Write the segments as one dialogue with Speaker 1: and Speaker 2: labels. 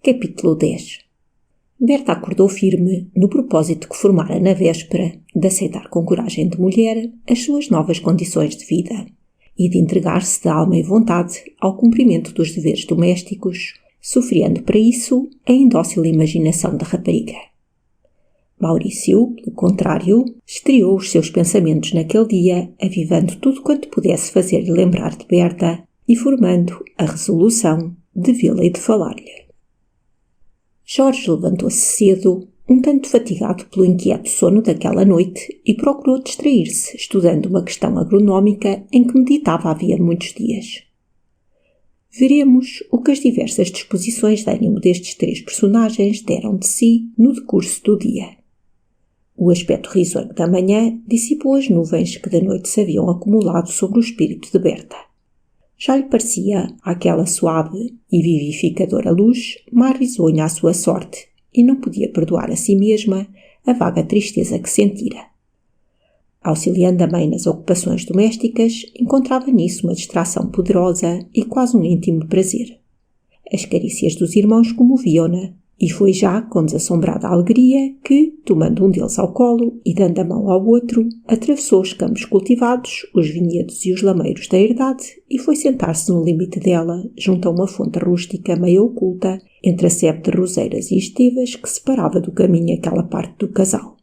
Speaker 1: Capítulo 10. Berta acordou firme no propósito que formara na véspera de aceitar com coragem de mulher as suas novas condições de vida e de entregar-se de alma e vontade ao cumprimento dos deveres domésticos, sofrendo para isso a indócil imaginação da rapariga. Maurício, pelo contrário, estreou os seus pensamentos naquele dia, avivando tudo quanto pudesse fazer-lhe lembrar de Berta e formando a resolução de vê-la e de falar-lhe. Jorge levantou-se cedo, um tanto fatigado pelo inquieto sono daquela noite, e procurou distrair-se, estudando uma questão agronómica em que meditava havia muitos dias. Veremos o que as diversas disposições de ânimo destes três personagens deram de si no decurso do dia. O aspecto risonho da manhã dissipou as nuvens que da noite se haviam acumulado sobre o espírito de Berta. Já lhe parecia aquela suave e vivificadora luz mais risonha à sua sorte e não podia perdoar a si mesma a vaga tristeza que sentira. Auxiliando a mãe nas ocupações domésticas, encontrava nisso uma distração poderosa e quase um íntimo prazer. As carícias dos irmãos comoviam-na, e foi já com desassombrada alegria que, tomando um deles ao colo e dando a mão ao outro, atravessou os campos cultivados, os vinhedos e os lameiros da herdade e foi sentar-se no limite dela, junto a uma fonte rústica meio oculta, entre a sebe de roseiras e estevas que separava do caminho aquela parte do casal.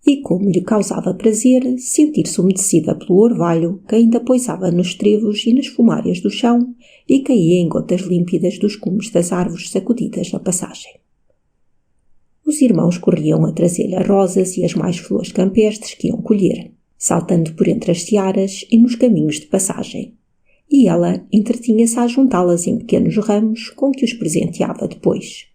Speaker 1: E como lhe causava prazer sentir-se umedecida pelo orvalho que ainda poisava nos trevos e nas fumárias do chão e caía em gotas límpidas dos cumes das árvores sacudidas na passagem. Os irmãos corriam a trazer-lhe as rosas e as mais flores campestres que iam colher, saltando por entre as searas e nos caminhos de passagem, e ela entretinha-se a juntá-las em pequenos ramos com que os presenteava depois.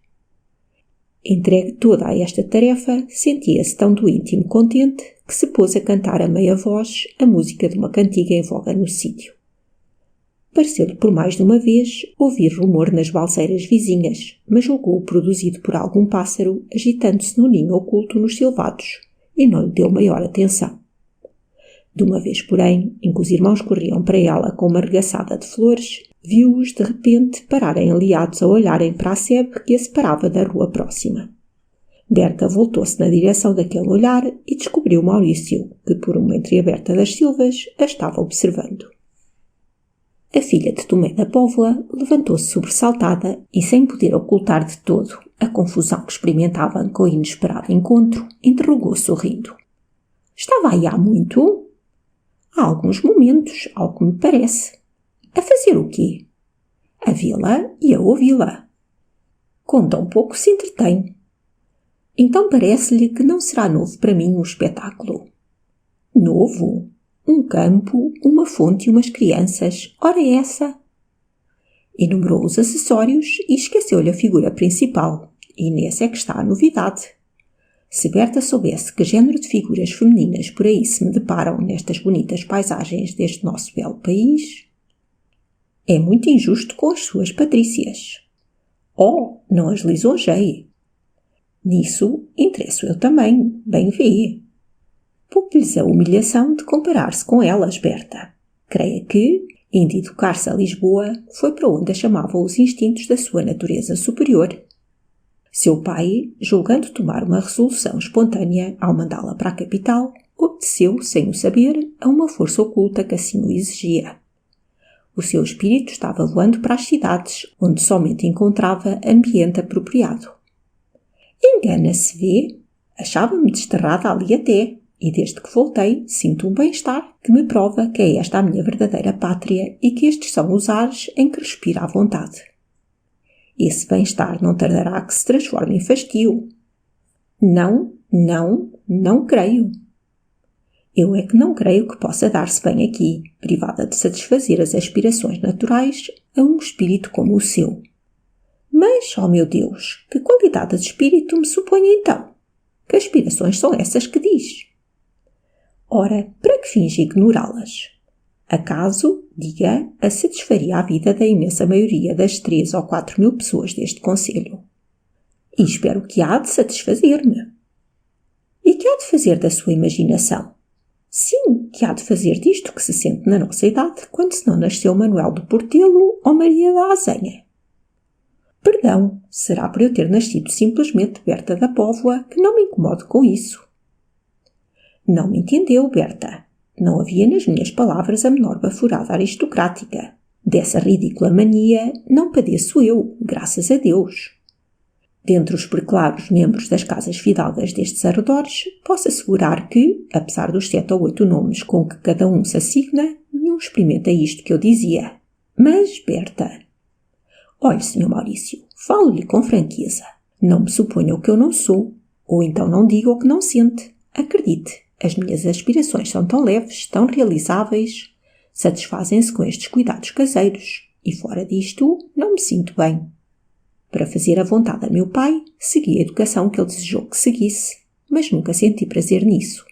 Speaker 1: Entregue toda a esta tarefa, sentia-se tão do íntimo contente que se pôs a cantar a meia voz a música de uma cantiga em voga no sítio. Pareceu-lhe por mais de uma vez ouvir rumor nas balseiras vizinhas, mas julgou-o produzido por algum pássaro agitando-se no ninho oculto nos silvados e não lhe deu maior atenção. De uma vez, porém, em que os irmãos corriam para ela com uma arregaçada de flores, viu-os de repente pararem aliados a olharem para a sebe que a separava da rua próxima. Berta voltou-se na direção daquele olhar e descobriu Maurício, que por uma entreaberta das silvas a estava observando. A filha de Tomé da Póvoa levantou-se sobressaltada e, sem poder ocultar de todo a confusão que experimentavam com o inesperado encontro, interrogou sorrindo. — Estava aí há muito? — Há alguns momentos, ao que me parece. — A fazer o quê? — A vê-la e a ouvi-la. — Com tão pouco se entretém. — Então parece-lhe que não será novo para mim um espetáculo. — Novo? Um campo, uma fonte e umas crianças. Ora essa! Enumerou os acessórios e esqueceu-lhe a figura principal. E nessa é que está a novidade. Se Berta soubesse que género de figuras femininas por aí se me deparam nestas bonitas paisagens deste nosso belo país... É muito injusto com as suas patrícias. Oh, não as lisonjei. Nisso interesso eu também, bem vê. Poupe-lhes a humilhação de comparar-se com elas, Berta. Creia que, indo educar-se a Lisboa, foi para onde a chamavam os instintos da sua natureza superior. Seu pai, julgando tomar uma resolução espontânea ao mandá-la para a capital, obedeceu, sem o saber, a uma força oculta que assim o exigia. O seu espírito estava voando para as cidades, onde somente encontrava ambiente apropriado. Engana-se, vê? Achava-me desterrada ali até, e desde que voltei sinto um bem-estar que me prova que é esta a minha verdadeira pátria e que estes são os ares em que respiro à vontade. Esse bem-estar não tardará a que se transforme em fastio. Não creio. Eu é que não creio que possa dar-se bem aqui, privada de satisfazer as aspirações naturais a um espírito como o seu. Mas, oh meu Deus, que qualidade de espírito me supõe então? Que aspirações são essas que diz? Ora, para que finge ignorá-las? Acaso, diga, a satisfaria a vida da imensa maioria das 3 ou 4 mil pessoas deste concelho. E espero que há de satisfazer-me. E que há de fazer da sua imaginação? Sim, que há de fazer disto que se sente na nossa idade, quando se não nasceu Manuel do Portelo ou Maria da Azenha. Perdão, será por eu ter nascido simplesmente Berta da Póvoa que não me incomodo com isso. Não me entendeu, Berta. Não havia nas minhas palavras a menor bafurada aristocrática. Dessa ridícula mania não padeço eu, graças a Deus. Dentre os preclaros membros das casas fidalgas destes arredores, posso assegurar que, apesar dos 7 ou 8 nomes com que cada um se assigna, nenhum experimenta isto que eu dizia. Mas, Berta... Olhe, Sr. Maurício, falo-lhe com franqueza. Não me suponha o que eu não sou, ou então não diga o que não sente. Acredite, as minhas aspirações são tão leves, tão realizáveis, satisfazem-se com estes cuidados caseiros, e fora disto, não me sinto bem. Para fazer a vontade a meu pai, segui a educação que ele desejou que seguisse, mas nunca senti prazer nisso.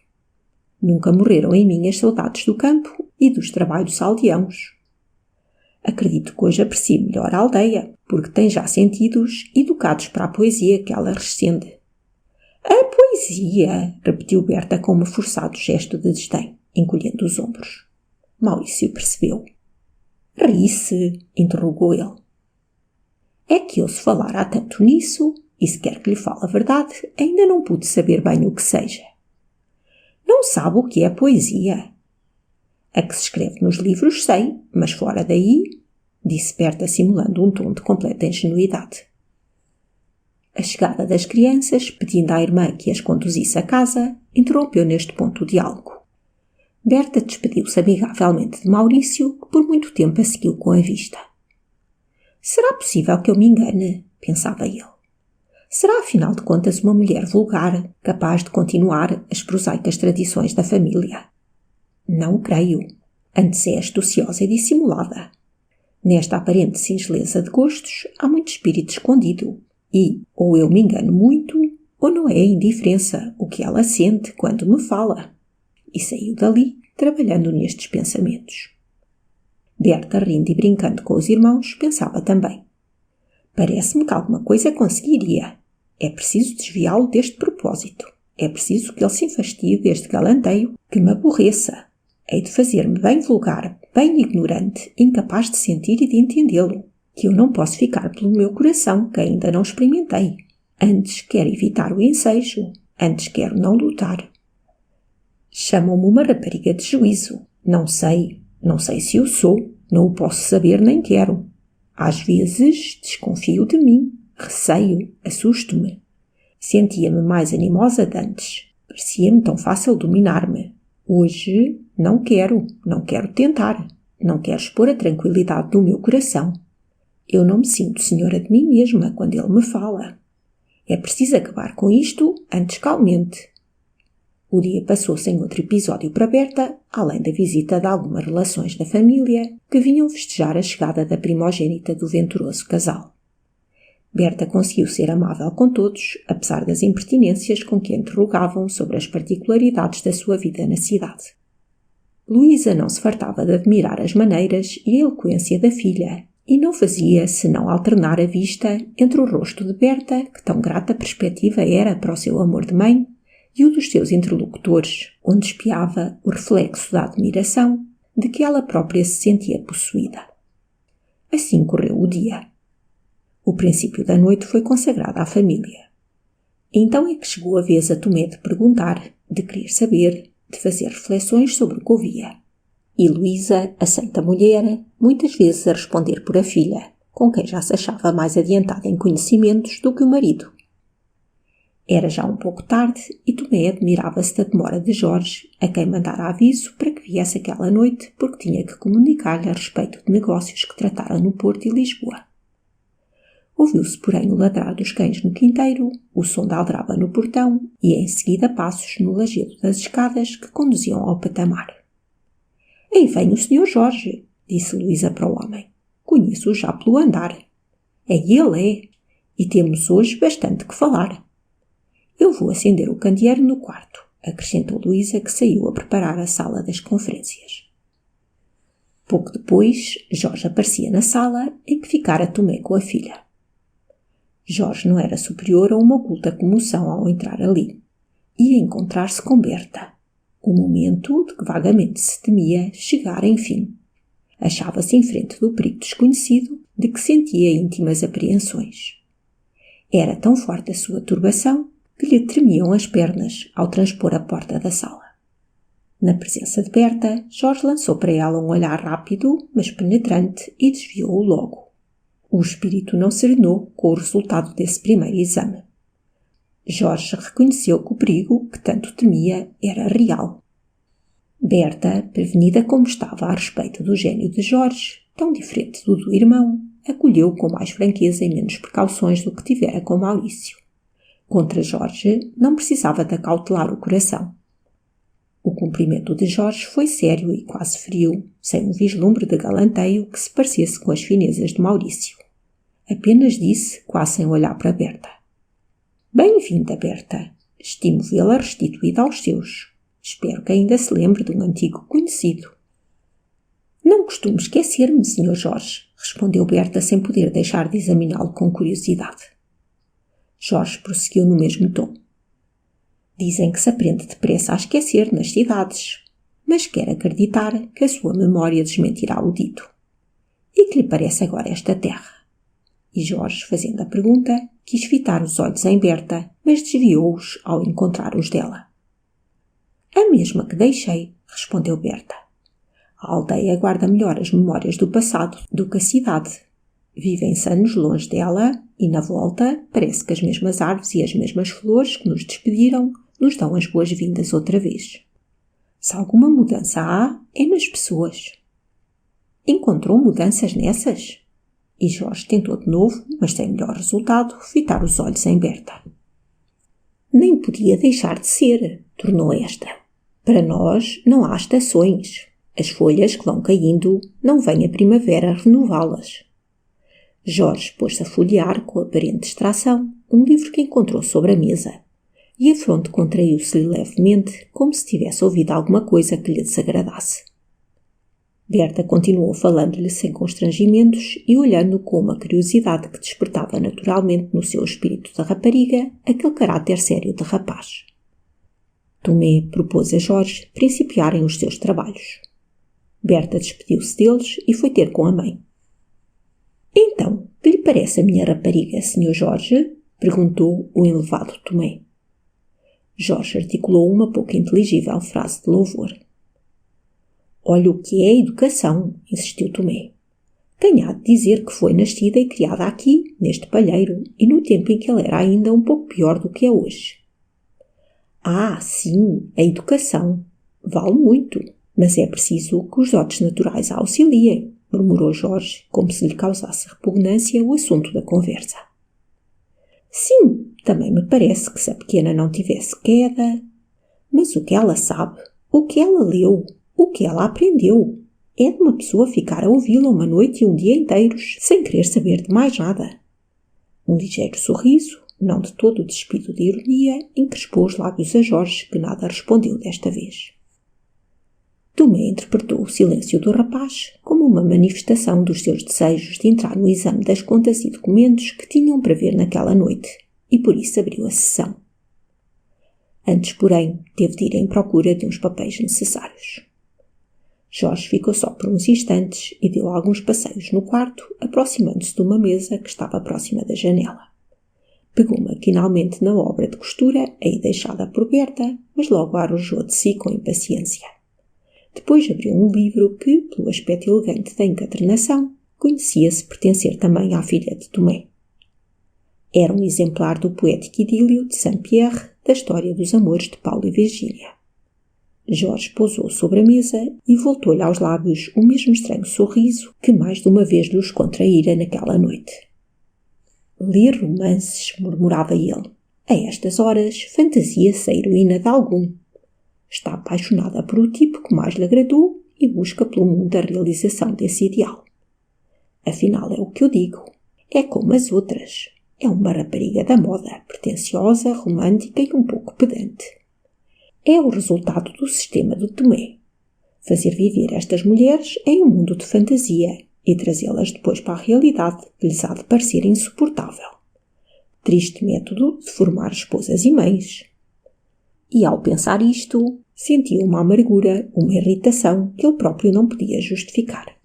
Speaker 1: Nunca morreram em mim as saudades do campo e dos trabalhos aldeãos. Acredito que hoje aprecie melhor a aldeia, porque tem já sentidos educados para a poesia que ela rescende. A poesia! Repetiu Berta com um forçado gesto de desdém, encolhendo os ombros. Maurício percebeu. Ri-se, interrogou ele. É que eu se falar há tanto nisso, e se quer que lhe fale a verdade, ainda não pude saber bem o que seja. Não sabe o que é poesia? A que se escreve nos livros sei, mas fora daí, disse Berta simulando um tom de completa ingenuidade. A chegada das crianças, pedindo à irmã que as conduzisse a casa, interrompeu neste ponto o diálogo. Berta despediu-se amigavelmente de Maurício, que por muito tempo a seguiu com a vista. Será possível que eu me engane? Pensava ele. Será, afinal de contas, uma mulher vulgar, capaz de continuar as prosaicas tradições da família? Não creio. Antes é astuciosa e dissimulada. Nesta aparente singeleza de gostos, há muito espírito escondido. E, ou eu me engano muito, ou não é a indiferença o que ela sente quando me fala. E saiu dali, trabalhando nestes pensamentos. Berta, rindo e brincando com os irmãos, pensava também. Parece-me que alguma coisa conseguiria. É preciso desviá-lo deste propósito. É preciso que ele se enfastie deste galanteio que me aborreça. Hei de fazer-me bem vulgar, bem ignorante, incapaz de sentir e de entendê-lo. Que eu não posso ficar pelo meu coração, que ainda não experimentei. Antes quero evitar o ensejo. Antes quero não lutar. Chamam-me uma rapariga de juízo. Não sei se eu sou. Não o posso saber nem quero. Às vezes desconfio de mim. Receio, assusto-me. Sentia-me mais animosa de antes. Parecia-me tão fácil dominar-me. Hoje não quero tentar. Não quero expor a tranquilidade do meu coração. Eu não me sinto senhora de mim mesma quando ele me fala. É preciso acabar com isto antes calmente. O dia passou sem outro episódio para Berta, além da visita de algumas relações da família que vinham festejar a chegada da primogênita do venturoso casal. Berta conseguiu ser amável com todos, apesar das impertinências com que a interrogavam sobre as particularidades da sua vida na cidade. Luísa não se fartava de admirar as maneiras e a eloquência da filha, e não fazia senão alternar a vista entre o rosto de Berta, que tão grata perspectiva era para o seu amor de mãe, e o dos seus interlocutores, onde espiava o reflexo da admiração de que ela própria se sentia possuída. Assim correu o dia. O princípio da noite foi consagrado à família. Então é que chegou a vez a Tomé de perguntar, de querer saber, de fazer reflexões sobre o que ouvia. E Luísa, a santa mulher, muitas vezes a responder por a filha, com quem já se achava mais adiantada em conhecimentos do que o marido. Era já um pouco tarde e Tomé admirava-se da demora de Jorge, a quem mandara aviso para que viesse aquela noite porque tinha que comunicar-lhe a respeito de negócios que tratara no Porto e Lisboa. Ouviu-se, porém, o ladrar dos cães no quinteiro, o som da aldraba no portão e, em seguida, passos no lajedo das escadas que conduziam ao patamar. «Aí vem o Sr. Jorge», disse Luísa para o homem. «Conheço-o já pelo andar. É ele, é. E temos hoje bastante que falar. Eu vou acender o candeeiro no quarto», acrescentou Luísa, que saiu a preparar a sala das conferências. Pouco depois, Jorge aparecia na sala em que ficara Tomé com a filha. Jorge não era superior a uma oculta comoção ao entrar ali. Ia encontrar-se com Berta. O momento de que vagamente se temia chegar enfim. Achava-se em frente do perigo desconhecido, de que sentia íntimas apreensões. Era tão forte a sua turbação que lhe tremiam as pernas ao transpor a porta da sala. Na presença de Berta, Jorge lançou para ela um olhar rápido, mas penetrante, e desviou-o logo. O espírito não serenou com o resultado desse primeiro exame. Jorge reconheceu que o perigo que tanto temia era real. Berta, prevenida como estava a respeito do gênio de Jorge, tão diferente do irmão, acolheu com mais franqueza e menos precauções do que tivera com Maurício. Contra Jorge não precisava de acautelar o coração. O cumprimento de Jorge foi sério e quase frio, sem um vislumbre de galanteio que se parecesse com as finezas de Maurício. Apenas disse, quase sem olhar para Berta: "Bem-vinda, Berta. Estimo vê-la restituída aos seus. Espero que ainda se lembre de um antigo conhecido." "Não costumo esquecer-me, Sr. Jorge", respondeu Berta sem poder deixar de examiná-lo com curiosidade. Jorge prosseguiu no mesmo tom: "Dizem que se aprende depressa a esquecer nas cidades, mas quero acreditar que a sua memória desmentirá o dito. E que lhe parece agora esta terra?" E Jorge, fazendo a pergunta, quis fitar os olhos em Berta, mas desviou-os ao encontrar os dela. "A mesma que deixei", respondeu Berta. "A aldeia guarda melhor as memórias do passado do que a cidade. Vivem-se anos longe dela e, na volta, parece que as mesmas árvores e as mesmas flores que nos despediram nos dão as boas-vindas outra vez. Se alguma mudança há, é nas pessoas." "Encontrou mudanças nessas?" E Jorge tentou de novo, mas sem melhor resultado, fitar os olhos em Berta. "Nem podia deixar de ser", tornou esta. "Para nós não há estações. As folhas que vão caindo não vem a primavera renová-las." Jorge pôs-se a folhear, com aparente distração, um livro que encontrou sobre a mesa, e a fronte contraiu-se-lhe levemente, como se tivesse ouvido alguma coisa que lhe desagradasse. Berta continuou falando-lhe sem constrangimentos e olhando com uma curiosidade que despertava naturalmente no seu espírito da rapariga aquele caráter sério de rapaz. Tomé propôs a Jorge principiarem os seus trabalhos. Berta despediu-se deles e foi ter com a mãe. "Então, que lhe parece a minha rapariga, Sr. Jorge?" perguntou o elevado Tomé. Jorge articulou uma pouco inteligível frase de louvor. "Olha o que é a educação", insistiu Tomé. "Tenho a de dizer que foi nascida e criada aqui, neste palheiro, e no tempo em que ela era ainda um pouco pior do que é hoje." "Ah, sim, a educação. Vale muito, mas é preciso que os dotes naturais a auxiliem", murmurou Jorge, como se lhe causasse repugnância o assunto da conversa. "Sim, também me parece que se a pequena não tivesse queda. Mas o que ela sabe, o que ela leu, o que ela aprendeu, é de uma pessoa ficar a ouvi-la uma noite e um dia inteiros, sem querer saber de mais nada." Um ligeiro sorriso, não de todo despido de ironia, encrespou os lábios a Jorge, que nada respondeu desta vez. Tomé interpretou o silêncio do rapaz como uma manifestação dos seus desejos de entrar no exame das contas e documentos que tinham para ver naquela noite, e por isso abriu a sessão. Antes, porém, teve de ir em procura de uns papéis necessários. Jorge ficou só por uns instantes e deu alguns passeios no quarto, aproximando-se de uma mesa que estava próxima da janela. Pegou maquinalmente na obra de costura, aí deixada por Berta, mas logo a arrojou de si com impaciência. Depois abriu um livro que, pelo aspecto elegante da encadernação, conhecia-se pertencer também à filha de Tomé. Era um exemplar do poético idílio de Saint-Pierre, da história dos amores de Paulo e Virgília. Jorge pousou sobre a mesa e voltou-lhe aos lábios o mesmo estranho sorriso que mais de uma vez lhes contraíra naquela noite. "Ler romances", murmurava ele. "A estas horas, fantasia-se a heroína de algum. Está apaixonada por o tipo que mais lhe agradou e busca pelo mundo a realização desse ideal. Afinal, é o que eu digo. É como as outras. É uma rapariga da moda, pretensiosa, romântica e um pouco pedante. É o resultado do sistema do Tomé. Fazer viver estas mulheres em um mundo de fantasia e trazê-las depois para a realidade que lhes há de parecer insuportável. Triste método de formar esposas e mães." E ao pensar isto, sentiu uma amargura, uma irritação que ele próprio não podia justificar.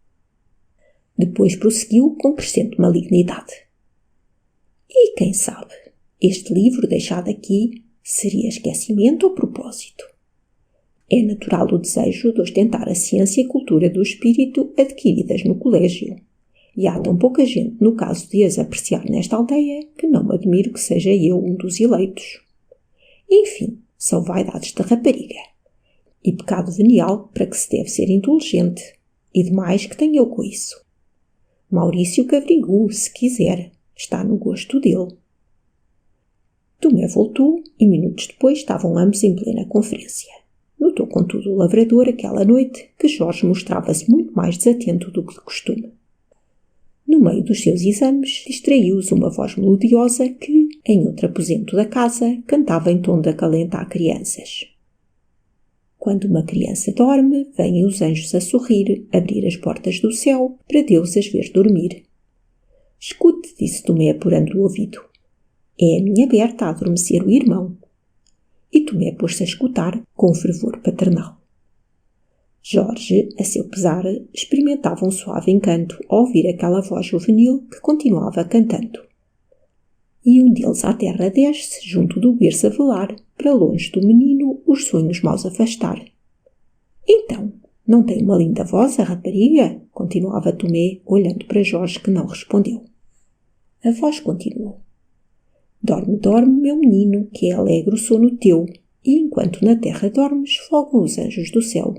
Speaker 1: Depois prosseguiu com crescente malignidade. E quem sabe, este livro deixado aqui seria esquecimento ou propósito? É natural o desejo de ostentar a ciência e cultura do espírito adquiridas no colégio. E há tão pouca gente no caso de as apreciar nesta aldeia que não me admiro que seja eu um dos eleitos. Enfim, são vaidades de rapariga. E pecado venial para que se deve ser inteligente. E demais que tenho eu com isso. Maurício que averigue, se quiser. Está no gosto dele. Tomé voltou e minutos depois estavam ambos em plena conferência. Notou contudo o lavrador aquela noite que Jorge mostrava-se muito mais desatento do que de costume. No meio dos seus exames, distraiu-os uma voz melodiosa que, em outro aposento da casa, cantava em tom de acalentar crianças. Quando uma criança dorme, vêm os anjos a sorrir, abrir as portas do céu, para Deus as ver dormir. Escute, disse Tomé apurando o ouvido. É a minha Berta a adormecer o irmão. E Tomé pôs-se a escutar com fervor paternal. Jorge, a seu pesar, experimentava um suave encanto ao ouvir aquela voz juvenil que continuava cantando. E um deles à terra desce, junto do berço a velar, para longe do menino os sonhos maus afastar. Então, não tem uma linda voz a rapariga? Continuava Tomé, olhando para Jorge, que não respondeu. A voz continuou. Dorme, dorme, meu menino, que é alegre o sono teu, e enquanto na terra dormes, folgam os anjos do céu.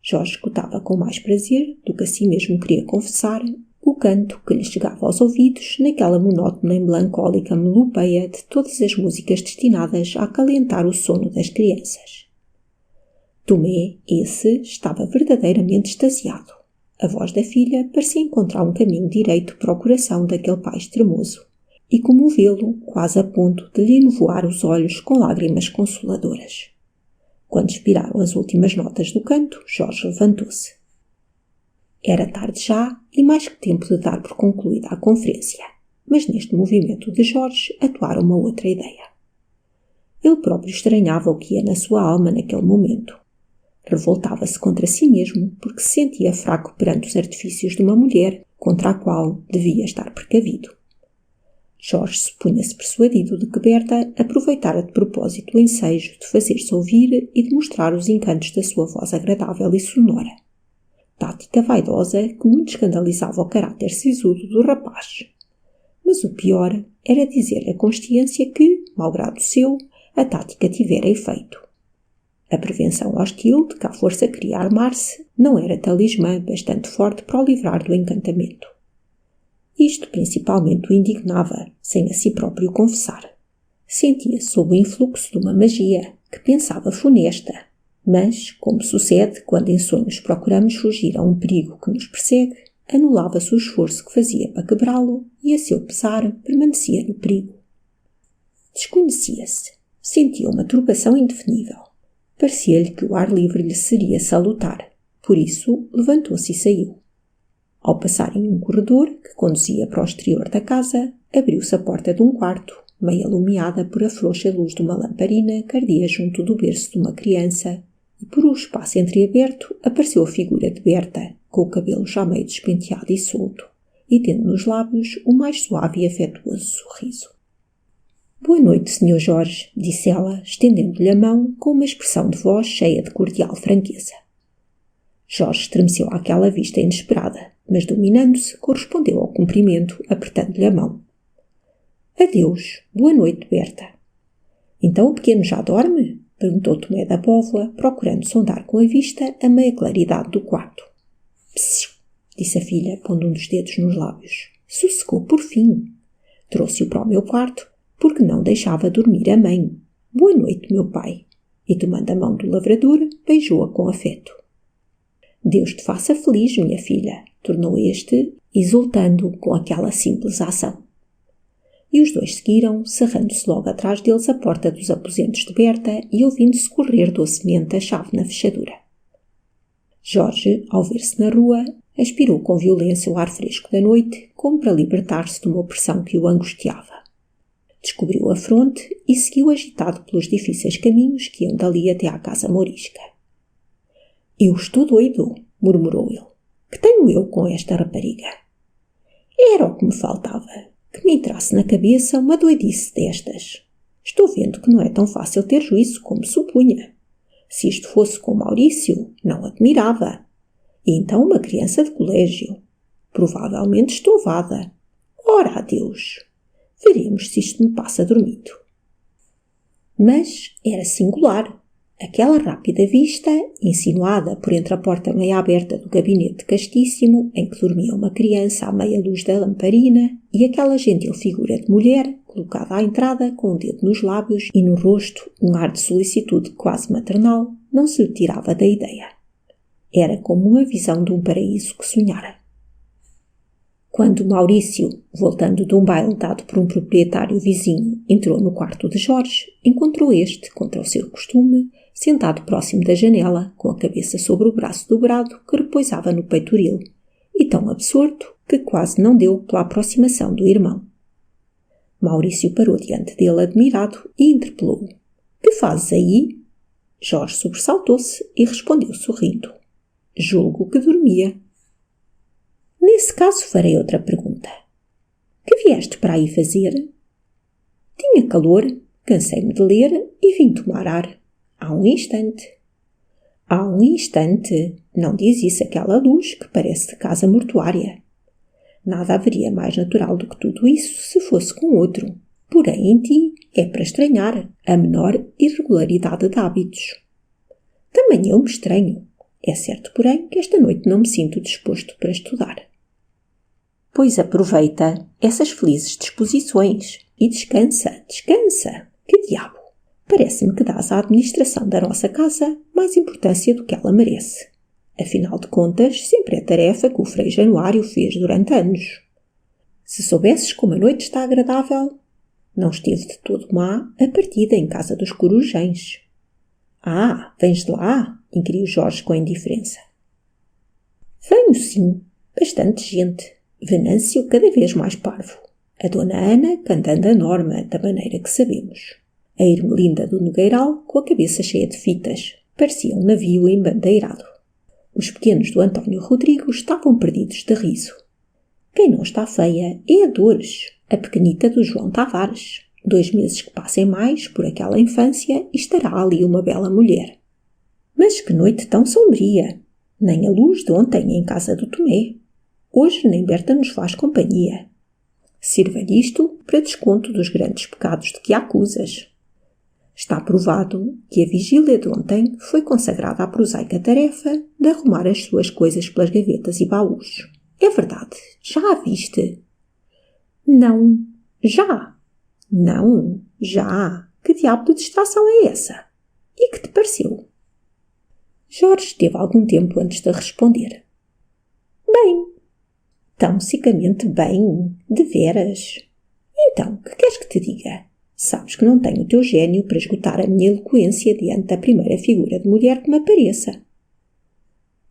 Speaker 1: Jorge escutava com mais prazer do que a si mesmo queria confessar o canto que lhe chegava aos ouvidos naquela monótona e melancólica melopeia de todas as músicas destinadas a acalentar o sono das crianças. Tomé, esse, estava verdadeiramente extasiado. A voz da filha parecia encontrar um caminho direito para o coração daquele pai extremoso e comovê-lo quase a ponto de lhe enovoar os olhos com lágrimas consoladoras. Quando expiraram as últimas notas do canto, Jorge levantou-se. Era tarde já e mais que tempo de dar por concluída a conferência, mas neste movimento de Jorge atuara uma outra ideia. Ele próprio estranhava o que ia na sua alma naquele momento. Revoltava-se contra si mesmo porque se sentia fraco perante os artifícios de uma mulher contra a qual devia estar precavido. Jorge supunha-se persuadido de que Berta aproveitara de propósito o ensejo de fazer-se ouvir e de mostrar os encantos da sua voz agradável e sonora. Tática vaidosa que muito escandalizava o caráter sisudo do rapaz. Mas o pior era dizer-lhe a consciência que, malgrado seu, a tática tivera efeito. A prevenção hostil de que a força queria armar-se não era talismã bastante forte para o livrar do encantamento. Isto principalmente o indignava, sem a si próprio confessar. Sentia-se sob o influxo de uma magia que pensava funesta, mas, como sucede quando em sonhos procuramos fugir a um perigo que nos persegue, anulava-se o esforço que fazia para quebrá-lo e, a seu pesar, permanecia no perigo. Desconhecia-se, sentia uma turbação indefinível. Parecia-lhe que o ar livre lhe seria salutar, por isso levantou-se e saiu. Ao passar em um corredor que conduzia para o exterior da casa, abriu-se a porta de um quarto, meio alumiada por a frouxa luz de uma lamparina que ardia junto do berço de uma criança, e por um espaço entreaberto apareceu a figura de Berta, com o cabelo já meio despenteado e solto, e tendo nos lábios o mais suave e afetuoso sorriso. «Boa noite, Sr. Jorge», disse ela, estendendo-lhe a mão com uma expressão de voz cheia de cordial franqueza. Jorge estremeceu àquela vista inesperada, mas dominando-se, correspondeu ao cumprimento, apertando-lhe a mão. «Adeus. Boa noite, Berta». «Então o pequeno já dorme?» perguntou Tomé da Póvoa, procurando sondar com a vista a meia claridade do quarto. «Psiu», disse a filha, pondo um dos dedos nos lábios. «Sossegou por fim. Trouxe-o para o meu quarto, porque não deixava dormir a mãe. Boa noite, meu pai». E tomando a mão do lavrador, beijou-a com afeto. «Deus te faça feliz, minha filha», tornou este, exultando com aquela simples ação. E os dois seguiram, cerrando-se logo atrás deles a porta dos aposentos de Berta e ouvindo-se correr docemente a chave na fechadura. Jorge, ao ver-se na rua, aspirou com violência o ar fresco da noite, como para libertar-se de uma opressão que o angustiava. Descobriu a fronte e seguiu agitado pelos difíceis caminhos que iam dali até à casa mourisca. «Eu estou doido», murmurou ele. Que tenho eu com esta rapariga? Era o que me faltava, que me entrasse na cabeça uma doidice destas. Estou vendo que não é tão fácil ter juízo como supunha. Se isto fosse com Maurício, não admirava. E então uma criança de colégio, provavelmente estouvada. Ora adeus! Veremos se isto me passa dormindo. Mas era singular. Aquela rápida vista, insinuada por entre a porta meia aberta do gabinete castíssimo, em que dormia uma criança à meia luz da lamparina, e aquela gentil figura de mulher, colocada à entrada, com o dedo nos lábios e no rosto um ar de solicitude quase maternal, não se lhe tirava da ideia. Era como uma visão de um paraíso que sonhara. Quando Maurício, voltando de um baile dado por um proprietário vizinho, entrou no quarto de Jorge, encontrou este, contra o seu costume, sentado próximo da janela, com a cabeça sobre o braço dobrado que repousava no peitoril, e tão absorto que quase não deu pela aproximação do irmão. Maurício parou diante dele admirado e interpelou-o. — Que fazes aí? Jorge sobressaltou-se e respondeu sorrindo. — Julgo que dormia. — Nesse caso farei outra pergunta. Que vieste para aí fazer? Tinha calor, cansei-me de ler e vim tomar ar. Há um instante. Há um instante. Não diz isso aquela luz que parece de casa mortuária. Nada haveria mais natural do que tudo isso se fosse com outro. Porém, em ti é para estranhar a menor irregularidade de hábitos. Também eu me estranho. É certo, porém, que esta noite não me sinto disposto para estudar. Pois aproveita essas felizes disposições e descansa, descansa. Que diabo! Parece-me que dás à administração da nossa casa mais importância do que ela merece. Afinal de contas, sempre é tarefa que o Frei Januário fez durante anos. Se soubesses como a noite está agradável, não esteve de todo má a partida em casa dos Corujães. Ah, vens de lá? Inquiriu Jorge com indiferença. Venho sim, bastante gente. Venâncio cada vez mais parvo. A dona Ana cantando a Norma da maneira que sabemos. A Ermelinda do Nogueiral com a cabeça cheia de fitas. Parecia um navio embandeirado. Os pequenos do António Rodrigo estavam perdidos de riso. Quem não está feia é a Dores, a pequenita do João Tavares. 2 meses que passem mais por aquela infância e estará ali uma bela mulher. Mas que noite tão sombria! Nem a luz de ontem em casa do Tomé. Hoje nem Berta nos faz companhia. Sirva-lhe isto para desconto dos grandes pecados de que a acusas. Está provado que a vigília de ontem foi consagrada à prosaica tarefa de arrumar as suas coisas pelas gavetas e baús. É verdade, já a viste? Não, já. Não, já. Que diabo de distração é essa? E que te pareceu? Jorge esteve algum tempo antes de responder. Bem, tão secamente bem, de veras. Então, que queres que te diga? Sabes que não tenho o teu gênio para esgotar a minha eloquência diante da primeira figura de mulher que me apareça.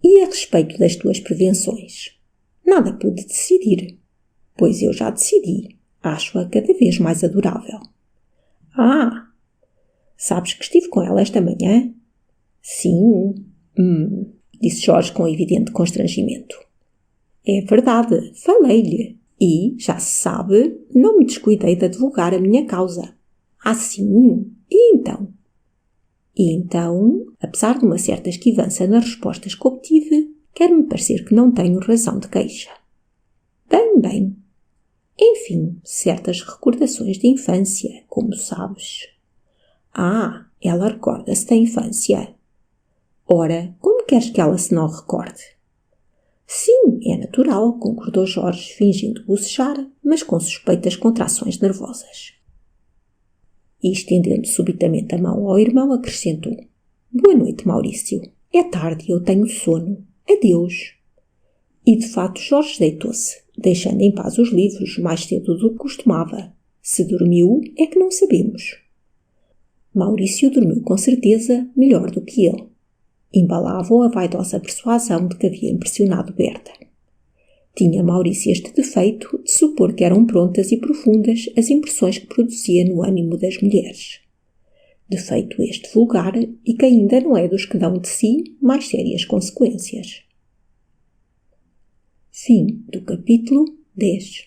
Speaker 1: E a respeito das tuas prevenções? Nada pude decidir, pois eu já decidi. Acho-a cada vez mais adorável. Ah! Sabes que estive com ela esta manhã? Sim. Disse Jorge com evidente constrangimento. É verdade, falei-lhe. E, já se sabe, não me descuidei de advogar a minha causa. Ah, sim? E então? E então, apesar de uma certa esquivança nas respostas que obtive, quer-me parecer que não tenho razão de queixa. Bem. Enfim, certas recordações de infância, como sabes. Ah, ela recorda-se da infância. Ora, como queres que ela se não recorde? Sim, é natural, concordou Jorge, fingindo bocejar, mas com suspeitas contrações nervosas. E, estendendo subitamente a mão ao irmão, acrescentou. Boa noite, Maurício. É tarde e eu tenho sono. Adeus. E, de fato, Jorge deitou-se, deixando em paz os livros mais cedo do que costumava. Se dormiu, é que não sabemos. Maurício dormiu com certeza melhor do que ele. Embalava-o a vaidosa persuasão de que havia impressionado Berta. Tinha Maurício este defeito de supor que eram prontas e profundas as impressões que produzia no ânimo das mulheres. Defeito este vulgar e que ainda não é dos que dão de si mais sérias consequências. Fim do capítulo 10.